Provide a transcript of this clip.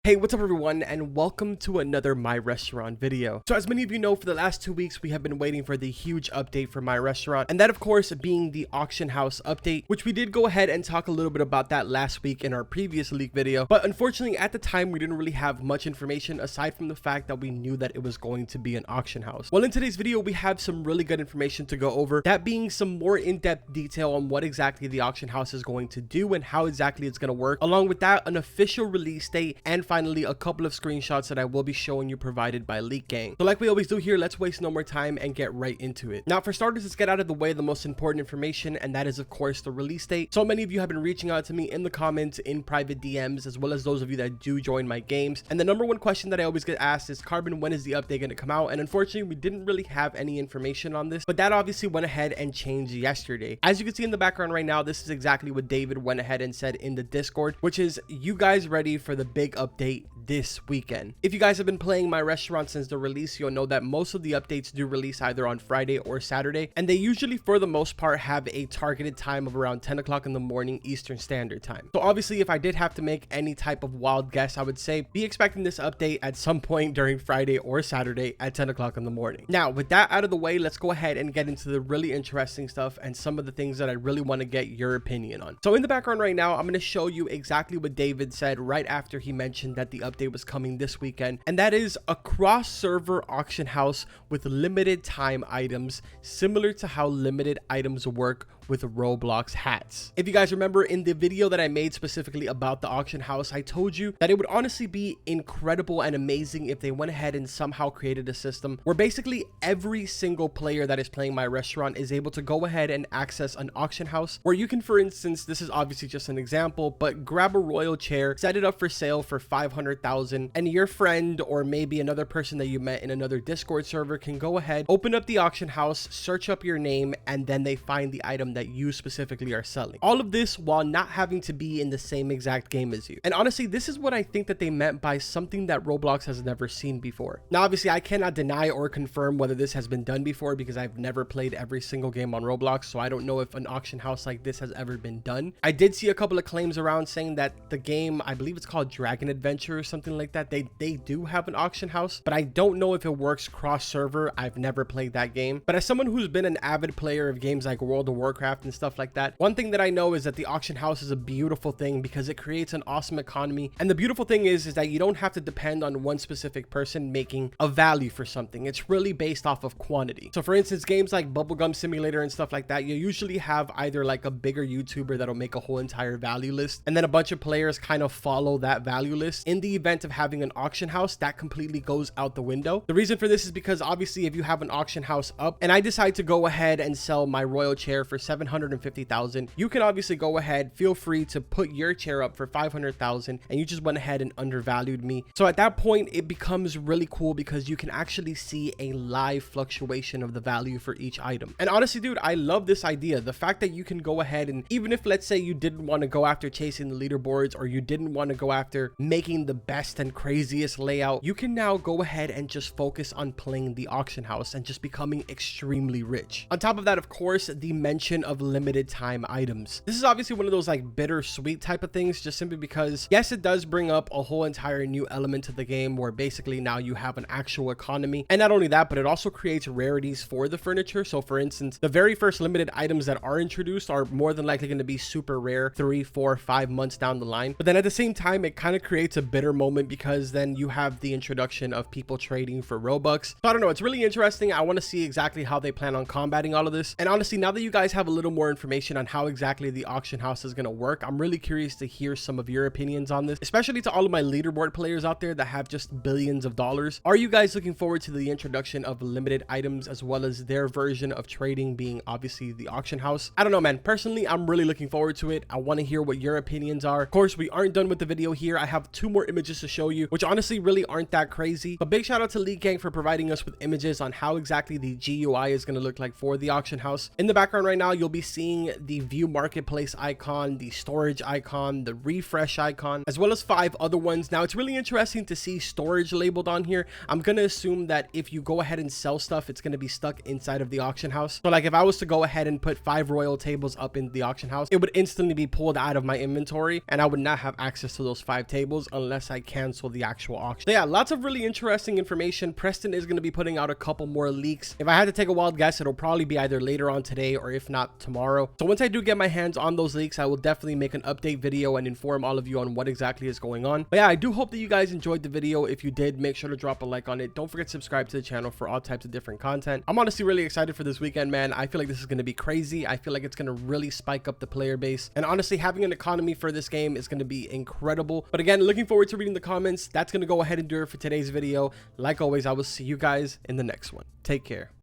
Hey, what's up everyone, and welcome to another My Restaurant video. So as many of you know, for the last 2 weeks, we have been waiting for the huge update for My Restaurant, and that of course being the auction house update, which we did go ahead and talk a little bit about that last week in our previous leak video. But unfortunately, at the time, we didn't really have much information aside from the fact that we knew that it was going to be an auction house. Well, in today's video, we have some really good information to go over, that being some more in-depth detail on what exactly the auction house is going to do and how exactly it's going to work. Along with that, an official release date, and finally a couple of screenshots that I will be showing you provided by Leak Gang. So like we always do here, let's waste no more time and get right into it. Now for starters, let's get out of the way the most important information, and that is of course the release date. So many of you have been reaching out to me in the comments, in private DMs, as well as those of you that do join my games, and the number one question that I always get asked is, Carbon, when is the update going to come out? And unfortunately, we didn't really have any information on this, but that obviously went ahead and changed yesterday. As you can see in the background right now, this is exactly what David went ahead and said in the Discord, which is, you guys ready for the big update this weekend? If you guys have been playing My Restaurant since the release, you'll know that most of the updates do release either on Friday or Saturday, and they usually for the most part have a targeted time of around 10 o'clock in the morning Eastern Standard Time. So obviously, if I did have to make any type of wild guess, I would say be expecting this update at some point during Friday or Saturday at 10 o'clock in the morning. Now with that out of the way, let's go ahead and get into the really interesting stuff and some of the things that I really want to get your opinion on. So in the background right now, I'm going to show you exactly what David said right after he mentioned that the update was coming this weekend, and that is a cross-server auction house with limited time items, similar to how limited items work with Roblox hats. If you guys remember in the video that I made specifically about the auction house, I told you that it would honestly be incredible and amazing if they went ahead and somehow created a system where basically every single player that is playing My Restaurant is able to go ahead and access an auction house where you can, for instance, this is obviously just an example, but grab a royal chair, set it up for sale for 500,000, and your friend or maybe another person that you met in another Discord server can go ahead, open up the auction house, search up your name, and then they find the item that you specifically are selling. All of this while not having to be in the same exact game as you. And honestly, this is what I think that they meant by something that Roblox has never seen before. Now obviously, I cannot deny or confirm whether this has been done before because I've never played every single game on Roblox, so I don't know if an auction house like this has ever been done. I did see a couple of claims around saying that the game, I believe it's called Dragon Adventure or something like that, they do have an auction house, but I don't know if it works cross server. I've never played that game, but as someone who's been an avid player of games like World of Warcraft and stuff like that, one thing that I know is that the auction house is a beautiful thing because it creates an awesome economy. And the beautiful thing is that you don't have to depend on one specific person making a value for something. It's really based off of quantity. So for instance, games like Bubblegum Simulator and stuff like that, you usually have either like a bigger YouTuber that'll make a whole entire value list, and then a bunch of players kind of follow that value list. In the event of having an auction house, that completely goes out the window. The reason for this is because obviously if you have an auction house up and I decide to go ahead and sell my royal chair for 750,000, you can obviously go ahead, feel free to put your chair up for 500,000, and you just went ahead and undervalued me. So at that point, it becomes really cool because you can actually see a live fluctuation of the value for each item. And honestly, dude, I love this idea. The fact that you can go ahead and even if, let's say, you didn't want to go after chasing the leaderboards or you didn't want to go after making the best and craziest layout, you can now go ahead and just focus on playing the auction house and just becoming extremely rich. On top of that, of course, the mention of limited time items. This is obviously one of those like bittersweet type of things, just simply because yes, it does bring up a whole entire new element to the game where basically now you have an actual economy, and not only that, but it also creates rarities for the furniture. So for instance, the very first limited items that are introduced are more than likely going to be super rare 3, 4, 5 months down the line, but then at the same time it kind of creates a bitter moment because then you have the introduction of people trading for Robux. So I don't know, it's really interesting. I want to see exactly how they plan on combating all of this, and honestly, now that you guys have a little more information on how exactly the auction house is going to work, I'm really curious to hear some of your opinions on this, especially to all of my leaderboard players out there that have just billions of dollars. Are you guys looking forward to the introduction of limited items as well as their version of trading being obviously the auction house? I don't know, man. Personally, I'm really looking forward to it. I want to hear what your opinions are. Of course, we aren't done with the video here. I have 2 more images to show you, which honestly really aren't that crazy, but big shout out to Leak Gang for providing us with images on how exactly the GUI is going to look like for the auction house. In the background right now, you'll be seeing the view marketplace icon, the storage icon, the refresh icon, as well as 5 other ones. Now it's really interesting to see storage labeled on here. I'm gonna assume that if you go ahead and sell stuff, it's gonna be stuck inside of the auction house. So like if I was to go ahead and put 5 royal tables up in the auction house, it would instantly be pulled out of my inventory and I would not have access to those 5 tables unless I cancel the actual auction. So yeah, lots of really interesting information. Preston is going to be putting out a couple more leaks. If I had to take a wild guess, it'll probably be either later on today or if not tomorrow. So once I do get my hands on those leaks, I will definitely make an update video and inform all of you on what exactly is going on. But yeah, I do hope that you guys enjoyed the video. If you did, make sure to drop a like on it. Don't forget to subscribe to the channel for all types of different content. I'm honestly really excited for this weekend, man. I feel like this is going to be crazy. I feel like it's going to really spike up the player base, and honestly, having an economy for this game is going to be incredible. But again, looking forward to reading the comments. That's going to go ahead and do it for today's video. Like always, I will see you guys in the next one. Take care.